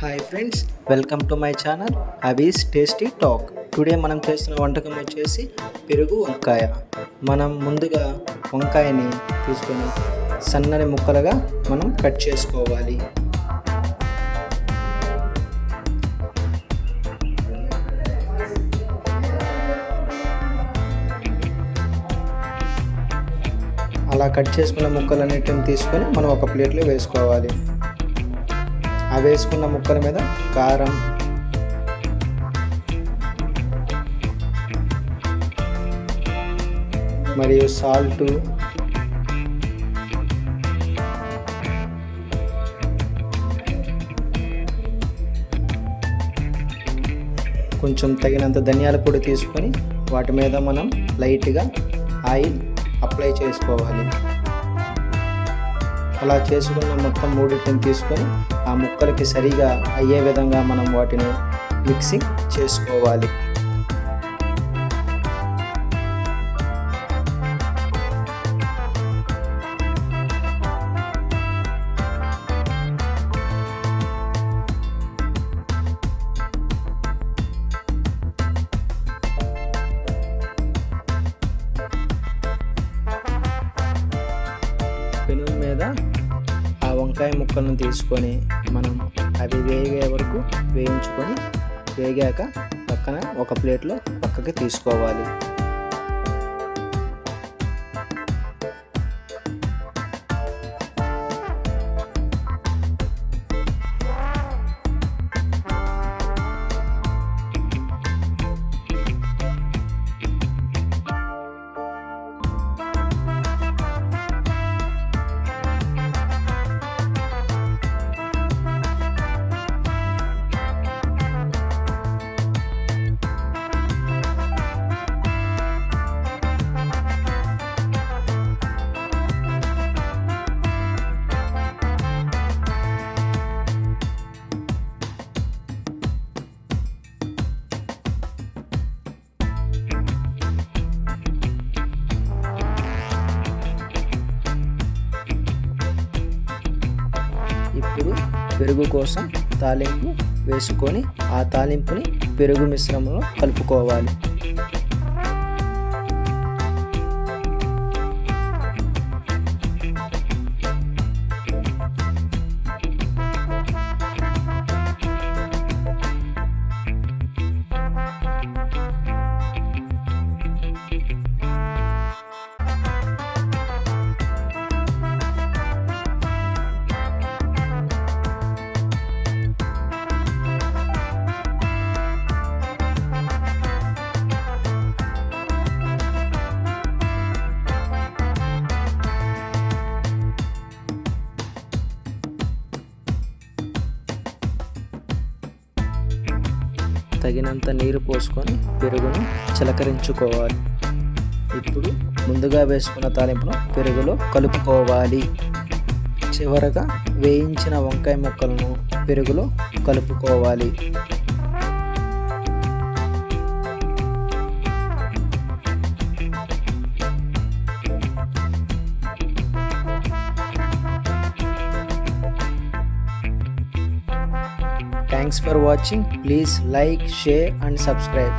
Hi friends, welcome to my channel Abby's tasty talk. Today మనం చేస్తున్న వంటకం వచ్చేసి పెరుగు వంకాయ. మనం ముందుగా వంకాయని తీసుకొని సన్నని ముక్కలుగా మనం కట్ చేసుకోవాలి. అలా కట్ చేసుకున్న ముక్కలన్నిటిని తీసుకొని మనం ఒక ప్లేట్లో వేసుకోవాలి. ఆ వేసుకున్న ముక్కల మీద కారం, మరియు సాల్టు, కొంచెం తగినంత ధనియాల పొడి తీసుకొని వాటి మీద మనం లైట్గా ఆయిల్ అప్లై చేసుకోవాలి. అలా చేసుకున్న మొత్తం మూడింటిని తీసుకొని ఆ ముక్కలకి సరిగా అయ్యే విధంగా మనం వాటిని మిక్సింగ్ చేసుకోవాలి. పెనం మీద ఆ వంకాయ ముక్కలను తీసుకొని మనం అవి వేగే వరకు వేయించుకొని వేగాక పక్కన ఒక ప్లేట్లో పక్కకి తీసుకోవాలి. ఇప్పుడు పెరుగు కోసం తాలింపు వేసుకొని ఆ తాలింపుని పెరుగు మిశ్రమంలో కలుపుకోవాలి. తగినంత నీరు పోసుకొని పెరుగును చిలకరించుకోవాలి. ఇప్పుడు ముందుగా వేసుకున్న తాలింపును పెరుగులో కలుపుకోవాలి. చివరగా వేయించిన వంకాయ ముక్కలను పెరుగులో కలుపుకోవాలి. Thanks for watching. Please like, share and subscribe.